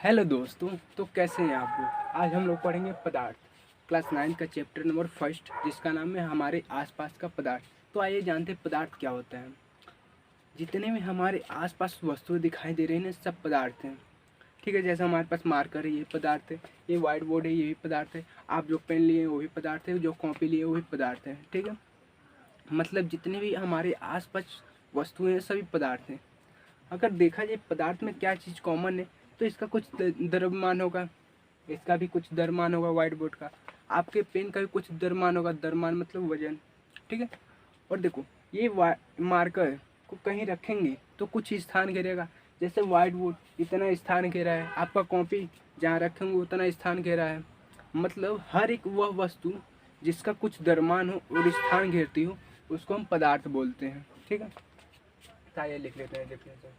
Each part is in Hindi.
हेलो दोस्तों। तो कैसे हैं आप लोग। आज हम लोग पढ़ेंगे पदार्थ, क्लास 9 का चैप्टर नंबर फर्स्ट, जिसका नाम है हमारे आसपास का पदार्थ। तो आइए जानते हैं पदार्थ क्या होता है। जितने भी हमारे आसपास वस्तुएं दिखाई दे रही हैं सब पदार्थ हैं। ठीक है, जैसे हमारे पास मार्कर है ये पदार्थ है, ये व्हाइट बोर्ड है ये भी पदार्थ है, आप जो पेन लिए वो भी पदार्थ है, जो कॉपी लिए वो भी पदार्थ है। ठीक है, मतलब जितने भी हमारे आसपास वस्तुएं हैं सभी पदार्थ हैं। अगर देखा जाए पदार्थ में क्या चीज़ कॉमन है, तो इसका कुछ द्रव्यमान होगा, इसका भी कुछ द्रव्यमान होगा, व्हाइट बोर्ड का, आपके पेन का भी कुछ द्रव्यमान होगा, द्रव्यमान मतलब वजन। ठीक है, और देखो ये मार्कर को कहीं रखेंगे तो कुछ स्थान घेरेगा, जैसे व्हाइट बोर्ड इतना स्थान घेरा है, आपका कॉपी जहाँ रखेंगे उतना स्थान घेरा है। मतलब हर एक वह वस्तु जिसका कुछ द्रव्यमान हो और स्थान घेरती हो उसको हम पदार्थ बोलते हैं। ठीक है, ताया लिख लेते हैं, देख लेते हैं।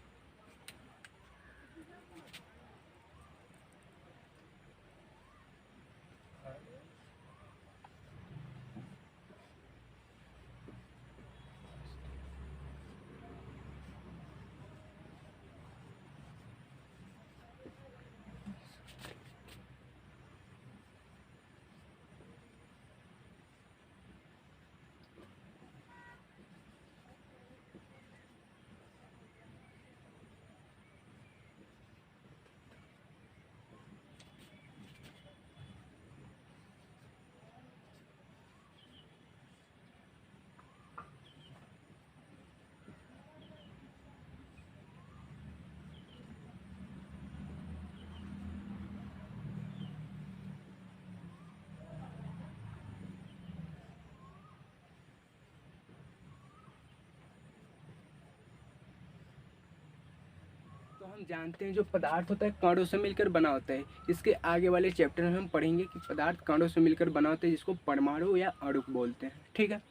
तो हम जानते हैं जो पदार्थ होता है कणों से मिलकर बना होता है। इसके आगे वाले चैप्टर में हम पढ़ेंगे कि पदार्थ कणों से मिलकर बना होता है, जिसको परमाणु या अणु बोलते हैं। ठीक है,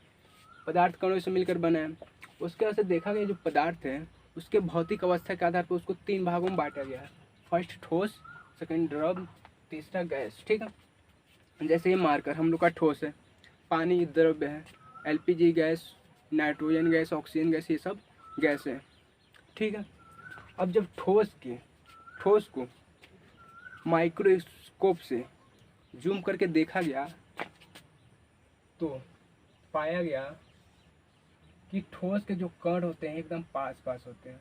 पदार्थ कणों से मिलकर बना है। उसके वजह से देखा गया जो पदार्थ है उसके भौतिक अवस्था के आधार पर उसको 3 भागों में बांटा गया है। फर्स्ट ठोस, सेकंड द्रव, तीसरा गैस। ठीक है, जैसे ये मार्कर हम लोग का ठोस है, पानी द्रव्य है, LPG gas, nitrogen gas, oxygen gas, ये सब गैस है। ठीक है, अब जब ठोस को माइक्रोस्कोप से जूम करके देखा गया तो पाया गया कि ठोस के जो कण होते हैं एकदम पास पास होते हैं।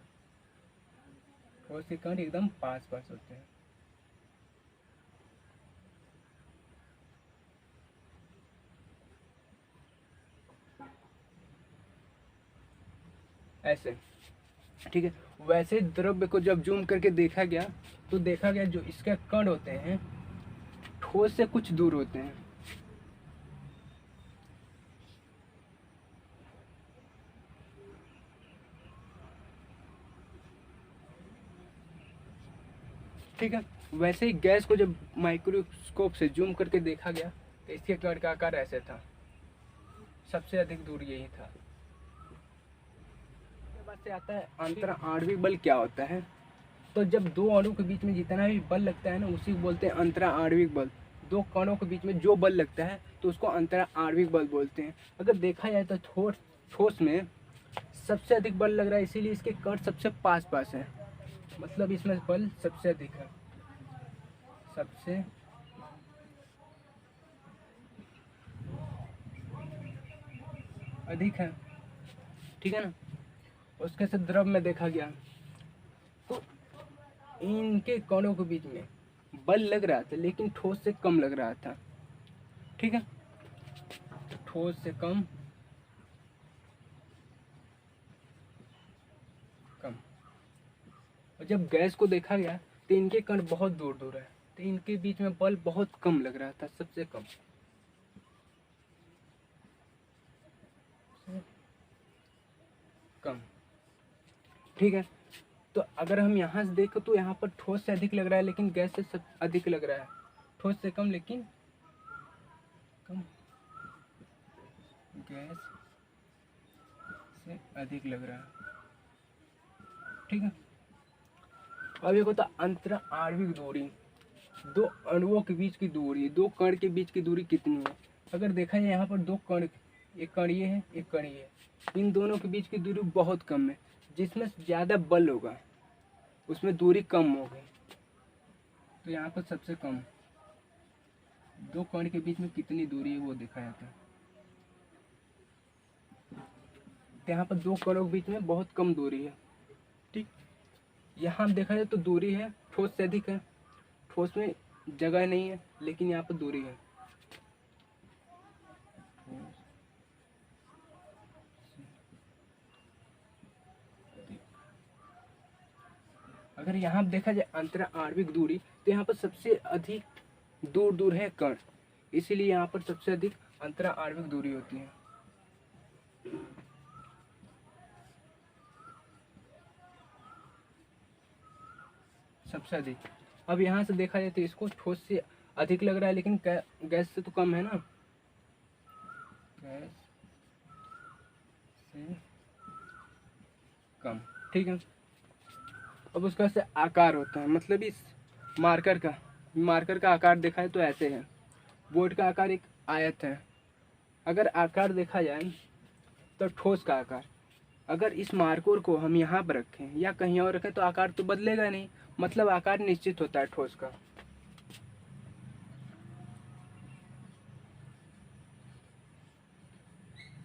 ठोस के कण एकदम पास पास होते हैं। ऐसे। ठीक है, वैसे द्रव्य को जब जूम करके देखा गया तो देखा गया जो इसके कण होते हैं ठोस से कुछ दूर होते हैं। ठीक है, वैसे ही गैस को जब माइक्रोस्कोप से जूम करके देखा गया तो इसके कण का आकार ऐसे था, सबसे अधिक दूर यही था। इसके बाद से आता है अंतर आणविक बल क्या होता है। तो जब दो अणु के बीच में जितना भी बल लगता है ना उसी को बोलते हैं अंतरा आणविक बल। दो कणों के बीच में जो बल लगता है तो उसको अंतरा आणविक बल बोलते हैं। अगर देखा जाए तो ठोस में सबसे अधिक बल लग रहा है, इसीलिए इसके कण सबसे पास पास है। मतलब इसमें बल सबसे अधिक है, सबसे अधिक है। ठीक है ना, उसके से द्रव में देखा गया तो इनके कणों के बीच में बल लग रहा था लेकिन ठोस से कम लग रहा था। ठीक है, ठोस से कम कम। और जब गैस को देखा गया तो इनके कण बहुत दूर दूर है, तो इनके बीच में बल बहुत कम लग रहा था, सबसे कम कम। ठीक है, तो अगर हम यहाँ से देखें तो यहाँ पर ठोस से अधिक लग रहा है लेकिन गैस से सब अधिक लग रहा है। ठोस से कम लेकिन कम, गैस से अधिक लग रहा है। ठीक है, अब एक होता अंतर आणविक दूरी। दो अणुओं के बीच की दूरी, दो कण के बीच की दूरी कितनी है। अगर देखा जाए यहाँ पर दो कण, एक कण ये है एक कण ये है, इन दोनों के बीच की दूरी बहुत कम है। जिसमें ज़्यादा बल होगा उसमें दूरी कम होगी। तो यहाँ पर सबसे कम दो कण के बीच में कितनी दूरी है वो देखा जाता है। तो यहाँ पर दो कणों के बीच में बहुत कम दूरी है, ठीक। यहाँ देखा जाए तो दूरी है, ठोस से अधिक है, ठोस में जगह नहीं है लेकिन यहाँ पर दूरी है। अगर यहाँ देखा जाए अंतरा आणविक दूरी, तो यहाँ पर सबसे अधिक दूर दूर है कण, इसीलिए यहाँ पर सबसे अधिक अंतरा आणविक दूरी होती है। सबसे अधिक। अब यहाँ से देखा जाए तो इसको ठोस से अधिक लग रहा है लेकिन गैस से तो कम है ना, गैस से कम, ठीक है। अब उसका से आकार होता है, मतलब इस मार्कर का आकार देखा है तो ऐसे है। बोर्ड का आकार एक आयत है। अगर आकार देखा जाए तो ठोस का आकार, अगर इस मार्कर को हम यहाँ पर रखें या कहीं और रखें तो आकार तो बदलेगा नहीं, मतलब आकार निश्चित होता है ठोस का।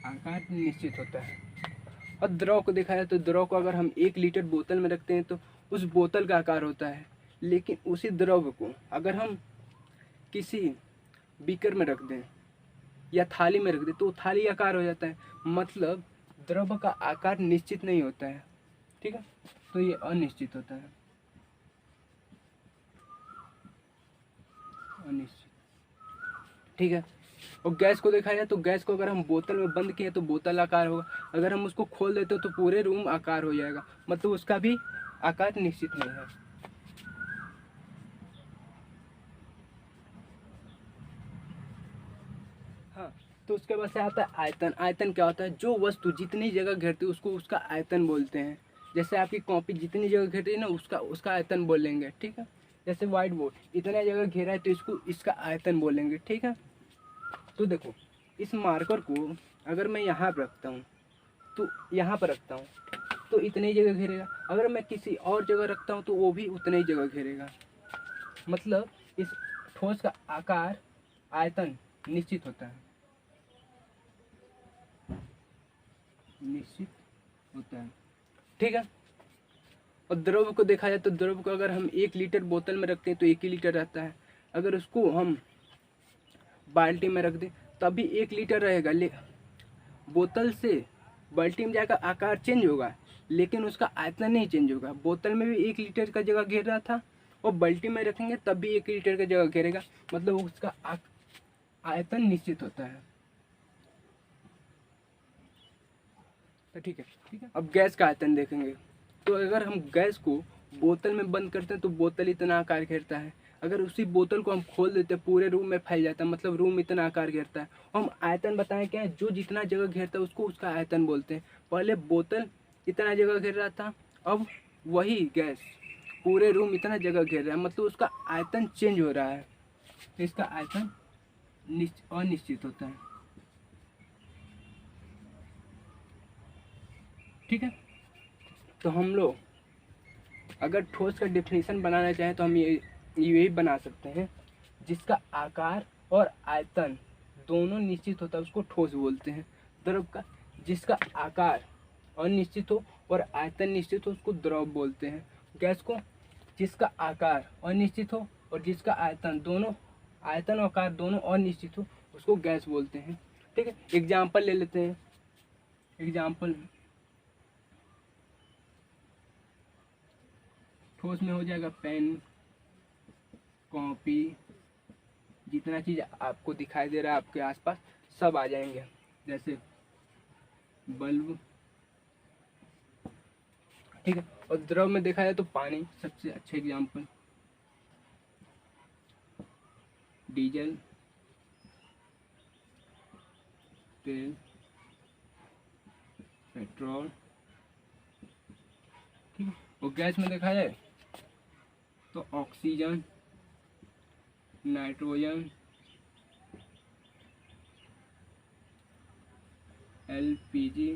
आकार निश्चित होता है। और द्रव को देखा जाए तो द्रव को अगर हम 1 लीटर बोतल में रखते हैं तो उस बोतल का आकार होता है, लेकिन उसी द्रव को अगर हम किसी बीकर में रख दें या थाली में रख दें तो थाली आकार हो जाता है, मतलब द्रव का आकार निश्चित नहीं होता है, ठीक है। तो ये अनिश्चित होता है, अनिश्चित, ठीक है। और गैस को देखा जाए तो गैस को अगर हम बोतल में बंद किए तो बोतल आकार होगा, अगर हम उसको खोल देते तो पूरे रूम आकार हो जाएगा, मतलब उसका भी आकार निश्चित नहीं है। हाँ, तो उसके बाद से आता है आयतन। आयतन क्या होता है? जो वस्तु जितनी जगह घेरती है उसको उसका आयतन बोलते हैं। जैसे आपकी कॉपी जितनी जगह घेरती है ना उसका आयतन बोलेंगे, ठीक है। जैसे व्हाइट बोर्ड इतना जगह घेरा है तो इसको इसका आयतन बोलेंगे, ठीक है। तो देखो, इस मार्कर को अगर मैं यहाँ पर रखता हूँ तो यहाँ पर रखता हूँ तो इतनी जगह घेरेगा, अगर मैं किसी और जगह रखता हूँ तो वो भी उतनी ही जगह घेरेगा, मतलब इस ठोस का आकार आयतन निश्चित होता है, निश्चित होता है, ठीक है। और द्रव को देखा जाए तो द्रव को अगर हम 1 लीटर बोतल में रखते हैं तो 1 ही लीटर रहता है, अगर उसको हम बाल्टी में रख दें तभी 1 लीटर रहेगा। बोतल से बाल्टी में जाकर आकार चेंज होगा लेकिन उसका आयतन नहीं चेंज होगा। बोतल में भी 1 लीटर का जगह घेर रहा था और बाल्टी में रखेंगे तब भी 1 लीटर का जगह घेरेगा, मतलब उसका आयतन निश्चित होता है। तो ठीक है। अब गैस का आयतन देखेंगे तो अगर हम गैस को बोतल में बंद करते हैं तो बोतल इतना आकार घेरता है, अगर उसी बोतल को हम खोल देते हैं पूरे रूम में फैल जाता है, मतलब रूम इतना आकार घेरता है। हम आयतन बताएं क्या है? जो जितना जगह घेरता है उसको उसका आयतन बोलते हैं। पहले बोतल इतना जगह घेर रहा था, अब वही गैस पूरे रूम इतना जगह घेर रहा है, मतलब उसका आयतन चेंज हो रहा है, इसका आयतन अनिश्चित होता है, ठीक है। तो हम लोग अगर ठोस का डेफिनेशन बनाना चाहें तो हम यही बना सकते हैं, जिसका आकार और आयतन दोनों निश्चित होता है उसको ठोस बोलते हैं। द्रव का जिसका आकार अनिश्चित हो और आयतन निश्चित हो उसको द्रव बोलते हैं। गैस को जिसका आकार अनिश्चित हो और जिसका आयतन और आकार दोनों अनिश्चित हो उसको गैस बोलते हैं, ठीक है। एग्जाम्पल ले लेते हैं। एग्जाम्पल ठोस में हो जाएगा पेन, कॉपी, जितना चीज़ आपको दिखाई दे रहा है आपके आसपास सब आ जाएंगे, जैसे बल्ब, ठीक है। और द्रव में देखा जाए तो पानी सबसे अच्छा एग्जाम्पल, डीजल, तेल, पेट्रोल, ठीक है। और गैस में देखा जाए तो ऑक्सीजन, नाइट्रोजन, एलपीजी,